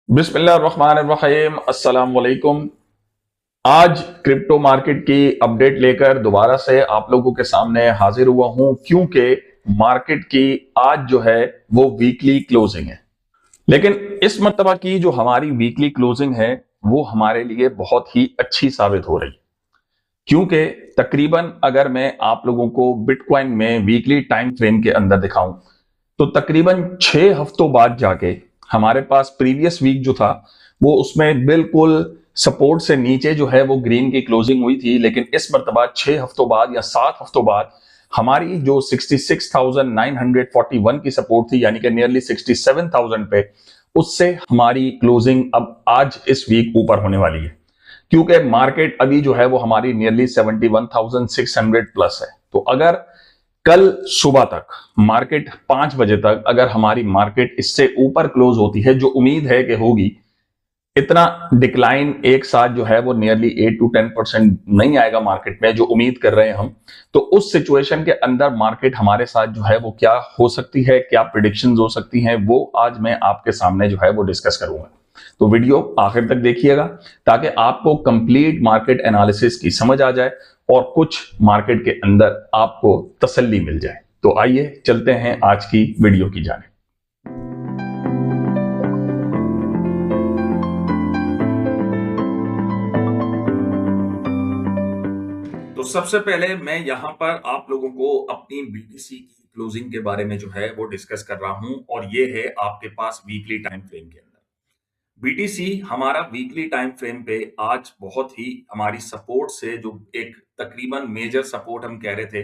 बिस्मिल्लाहिर्रहमानिर्रहीम अस्सलाम वालेकुम। आज क्रिप्टो मार्केट की अपडेट लेकर दोबारा से आप लोगों के सामने हाजिर हुआ हूं, क्योंकि मार्केट की आज जो है वो वीकली क्लोजिंग है। लेकिन इस मर्तबा की जो हमारी वीकली क्लोजिंग है वो हमारे लिए बहुत ही अच्छी साबित हो रही है, क्योंकि तकरीबन अगर मैं आप लोगों को बिटकॉइन में वीकली टाइम फ्रेम के अंदर दिखाऊं तो तकरीबन 6 हफ्तों बाद जाके हमारे पास प्रीवियस वीक जो था वो उसमें बिल्कुल सपोर्ट से नीचे जो है वो ग्रीन की क्लोजिंग हुई थी। लेकिन इस मरतबा 6 हफ्तों बाद या 7 हफ्तों बाद हमारी जो 66,941 की सपोर्ट थी, यानी कि नियरली 67,000 पे, उससे हमारी क्लोजिंग अब आज इस वीक ऊपर होने वाली है, क्योंकि मार्केट अभी जो है वो हमारी नियरली 71,600 प्लस है। तो अगर कल सुबह तक मार्केट 5 बजे तक अगर हमारी मार्केट इससे ऊपर क्लोज होती है, जो उम्मीद है कि होगी, इतना डिक्लाइन एक साथ जो है वो नियरली 8 to 10% नहीं आएगा मार्केट में, जो उम्मीद कर रहे हैं हम। तो उस सिचुएशन के अंदर मार्केट हमारे साथ जो है वो क्या हो सकती है, क्या प्रिडिक्शंस हो सकती हैं, वो आज मैं आपके सामने जो है वो डिस्कस करूंगा। तो वीडियो आखिर तक देखिएगा ताकि आपको कंप्लीट मार्केट एनालिसिस की समझ आ जाए और कुछ मार्केट के अंदर आपको तसल्ली मिल जाए। तो आइए चलते हैं आज की वीडियो की जाने। तो सबसे पहले मैं यहां पर आप लोगों को अपनी बीटीसी की क्लोजिंग के बारे में जो है वो डिस्कस कर रहा हूं, और ये है आपके पास वीकली टाइम फ्रेम के अंदर। बीटीसी हमारा वीकली टाइम फ्रेम पे आज बहुत ही हमारी सपोर्ट से, जो एक तकरीबन मेजर सपोर्ट हम कह रहे थे,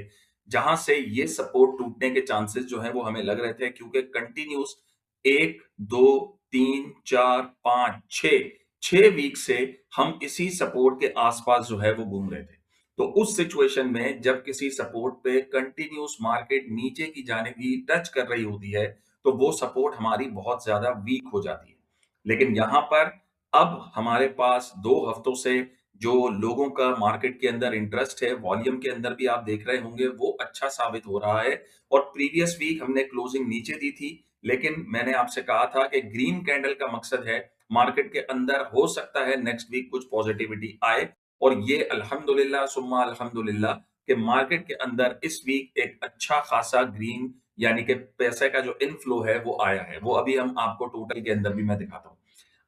जहां से ये सपोर्ट टूटने के चांसेस जो है वो हमें लग रहे थे, क्योंकि कंटिन्यूस 1 2 3 4 5 6 6 वीक से हम इसी सपोर्ट के आसपास जो है वो घूम रहे थे। तो उस सिचुएशन में जब किसी सपोर्ट पे कंटिन्यूस मार्केट नीचे की जाने भी टच कर रही होती है, तो वो सपोर्ट हमारी बहुत ज्यादा वीक हो जाती है। लेकिन यहां पर अब हमारे पास 2 हफ्तों से जो लोगों का मार्केट के अंदर इंटरेस्ट है, वॉल्यूम के अंदर भी आप देख रहे होंगे, वो अच्छा साबित हो रहा है। और प्रीवियस वीक हमने क्लोजिंग नीचे दी थी, लेकिन मैंने आपसे कहा था कि ग्रीन कैंडल का मकसद है मार्केट के अंदर हो सकता है नेक्स्ट वीक कुछ पॉजिटिविटी आए। और ये अल्हम्दुलिल्लाह सुम्मा अल्हम्दुलिल्लाह कि मार्केट के अंदर इस वीक एक अच्छा खासा ग्रीन, यानी कि पैसे का जो इनफ्लो है वो आया है। वो अभी हम आपको टोटल के अंदर भी मैं दिखाता हूं।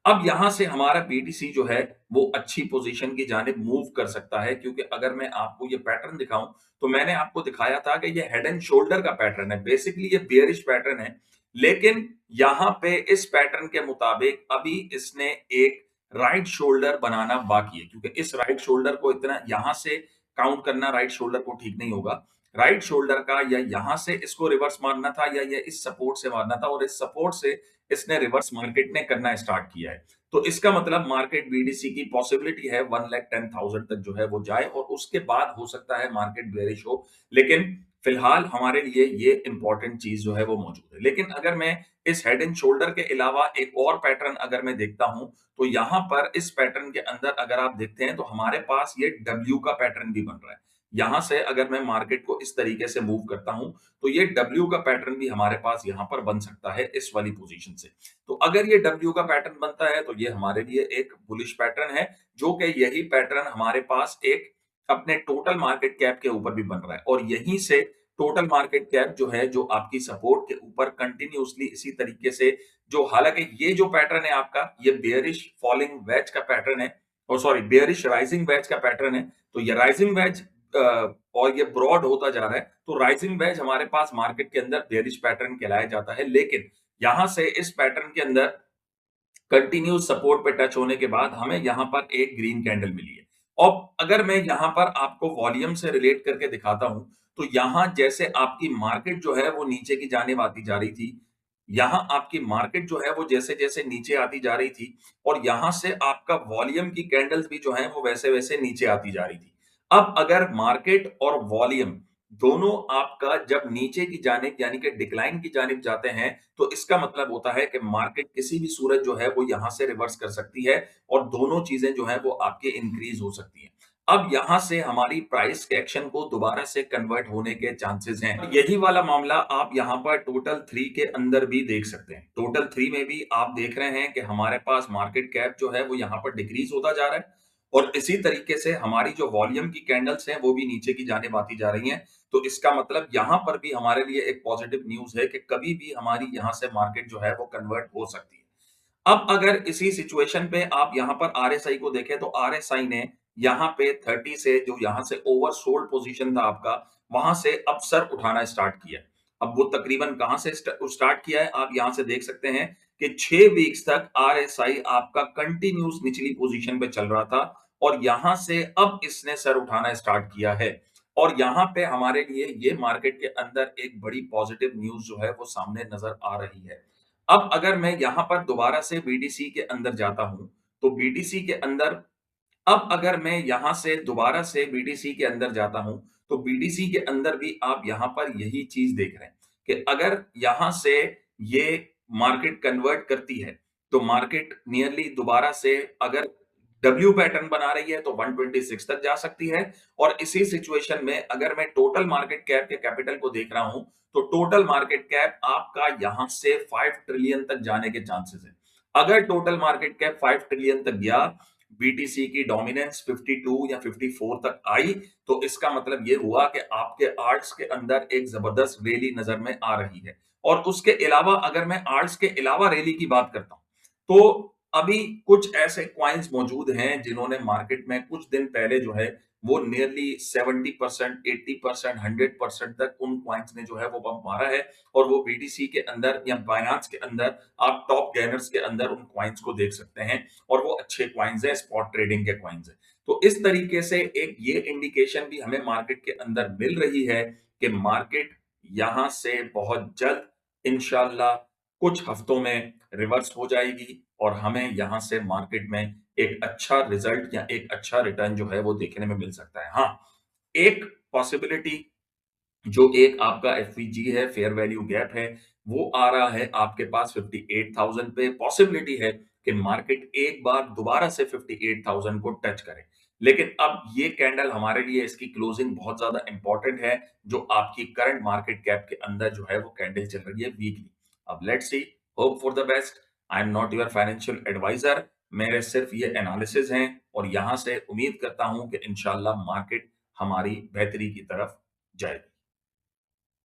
अब यहां से हमारा बीटीसी जो है वो अच्छी पोजीशन की जानिब मूव कर सकता है, क्योंकि अगर मैं आपको ये पैटर्न दिखाऊं तो मैंने आपको दिखाया था कि ये हेड एंड शोल्डर का पैटर्न है, बेसिकली ये बेयरिश पैटर्न है। लेकिन यहां पे इस पैटर्न के मुताबिक अभी इसने एक राइट शोल्डर बनाना बाकी है, क्योंकि इस राइट शोल्डर को इतना यहां से काउंट करना राइट शोल्डर को ठीक नहीं होगा। राइट शोल्डर का या यहां से इसको रिवर्स मारना था, या ये इस सपोर्ट से मारना था, और इस सपोर्ट से इसने रिवर्स मार्केट ने करना स्टार्ट किया है। तो इसका मतलब मार्केट बीडीसी की पॉसिबिलिटी है 1,10,000 तक जो है वो जाए, और उसके बाद हो सकता है मार्केट बेरिश हो। लेकिन फिलहाल हमारे लिए ये इंपॉर्टेंट चीज जो है वो मौजूद है। लेकिन अगर मैं इस हेड एंड शोल्डर के अलावा एक और पैटर्न अगर मैं देखता हूं, तो यहां पर इस पैटर्न के अंदर अगर आप देखते हैं तो हमारे पास ये डब्ल्यू का पैटर्न भी बन रहा है। यहां से अगर मैं मार्केट को इस तरीके से मूव करता हूं, तो ये डब्ल्यू का पैटर्न भी हमारे पास यहां पर बन सकता है इस वाली पोजीशन से। तो अगर ये डब्ल्यू का पैटर्न बनता है तो ये हमारे लिए एक बुलिश पैटर्न है, जो कि यही पैटर्न हमारे पास एक अपने टोटल मार्केट कैप के ऊपर भी बन रहा है, और यहीं से टोटल मार्केट कैप जो है, जो आपकी सपोर्ट के ऊपर कंटिन्यूअसली इसी तरीके से, जो हालांकि ये जो पैटर्न है आपका, ये बेयरिश फॉलिंग वेज का पैटर्न है, और सॉरी बेयरिश राइजिंग वेज का पैटर्न है। तो ये राइजिंग वेज और ये ब्रॉड होता जा रहा है, तो राइजिंग वेज हमारे पास मार्केट के अंदर बेयरिश पैटर्न कहलाया जाता है। लेकिन यहां से इस पैटर्न के अंदर कंटिन्यू सपोर्ट पे टच होने के बाद हमें यहां पर एक ग्रीन कैंडल मिली है। और अगर मैं यहां पर आपको वॉल्यूम से रिलेट करके दिखाता हूं, तो यहां जैसे आपकी मार्केट जो है वो नीचे की जानिब आती जा रही थी, यहां आपकी मार्केट जो है वो जैसे जैसे नीचे आती जा रही थी, और यहां से आपका वॉल्यूम की कैंडल्स भी जो है वो वैसे वैसे नीचे आती जा रही थी। अब अगर मार्केट और वॉल्यूम दोनों आपका जब नीचे की जानिब यानी कि डिक्लाइन की जानिब जाते हैं, तो इसका मतलब होता है कि मार्केट किसी भी सूरत जो है वो यहां से रिवर्स कर सकती है, और दोनों चीजें जो है वो आपके इंक्रीज हो सकती हैं। अब यहाँ से हमारी प्राइस के एक्शन को दोबारा से कन्वर्ट होने के चांसेस हैं। यही वाला मामला आप यहाँ पर टोटल 3 के अंदर भी देख सकते हैं। टोटल 3 में भी आप देख रहे हैं कि हमारे पास मार्केट कैप जो है वो यहाँ पर डिक्रीज होता जा रहा है और इसी तरीके से हमारी जो वॉल्यूम की कैंडल्स हैं वो भी नीचे की जानिब आती जा रही हैं। तो इसका मतलब यहाँ पर भी हमारे लिए एक पॉजिटिव न्यूज़ है कि कभी भी हमारी यहाँ से मार्केट जो है वो कन्वर्ट हो सकती है। अब अगर इसी सिचुएशन पे आप यहाँ पर आरएसआई को देखें तो आरएसआई ने यहाँ पे 30 से जो यहाँ से ओवरसोल्ड पोजीशन था आपका, वहां से अब सर उठाना स्टार्ट किया। अब वो तकरीबन कहां से स्टार्ट किया है, आप यहाँ से देख सकते हैं कि 6 वीक्स तक आरएसआई आपका कंटिन्यूस निचली पोजीशन पे चल रहा था और यहां से अब इसने सर उठाना स्टार्ट किया है। और यहाँ पे हमारे लिए ये मार्केट के अंदर एक बड़ी पॉजिटिव न्यूज जो है वो सामने नजर आ रही है। अब अगर मैं यहाँ पर दोबारा से बीटीसी के अंदर जाता हूं, तो बीटीसी के अंदर अब अगर मैं यहाँ से दोबारा से बीटीसी के अंदर जाता हूं, तो बीटीसी के अंदर भी आप यहाँ पर यही चीज देख रहे हैं कि अगर यहाँ से ये मार्केट कन्वर्ट करती है, तो मार्केट नियरली दोबारा से अगर डब्ल्यू पैटर्न बना रही है तो 126 तक जा सकती है। और इसी सिचुएशन में अगर मैं टोटल मार्केट कैप के कैपिटल को देख रहा हूं, तो टोटल मार्केट कैप आपका यहां से 5 ट्रिलियन तक जाने के चांसेस है। अगर टोटल मार्केट कैप 5 ट्रिलियन तक गया, बीटीसी की डोमिनेंस 52 या 54 तक आई, तो इसका मतलब ये हुआ कि आपके आर्ट्स के अंदर एक जबरदस्त रैली नजर में आ रही है। और उसके अलावा अगर मैं आर्ट्स के अलावा रैली की बात करता हूं, तो अभी कुछ ऐसे क्वाइंस मौजूद हैं जिन्होंने मार्केट में कुछ दिन पहले जो है वो नियरली 70%, 80%, 100% तक उन क्वाइंस ने जो है वो बम मारा है। और वो बीटीसी के अंदर या बायनांस के अंदर आप टॉप गेनर्स के अंदर उन क्वाइंस को देख सकते हैं और वो अच्छे क्वाइंस है, स्पॉट ट्रेडिंग के क्वाइंस है। तो इस तरीके से एक ये इंडिकेशन भी हमें मार्केट के अंदर मिल रही है कि मार्केट यहां से बहुत जल्द इंशाल्लाह कुछ हफ्तों में रिवर्स हो जाएगी और हमें यहां से मार्केट में एक अच्छा रिजल्ट या एक अच्छा रिटर्न जो है वो देखने में मिल सकता है। हाँ, एक पॉसिबिलिटी जो एक आपका एफवीजी है, फेयर वैल्यू गैप है, वो आ रहा है आपके पास 58,000 पे। पॉसिबिलिटी है कि मार्केट एक बार दोबारा से 58,000 को टच करे। लेकिन अब ये कैंडल हमारे लिए इसकी क्लोजिंग बहुत ज्यादा इंपॉर्टेंट है, जो आपकी करंट मार्केट कैप के अंदर जो है वो कैंडल चल रही है वीकली। अब let's see, hope for the best. I am not your financial adviser, मेरे सिर्फ ये एनालिसिस हैं और यहां से उम्मीद करता हूं कि इंशाल्लाह मार्केट हमारी बेहतरी की तरफ जाएगी।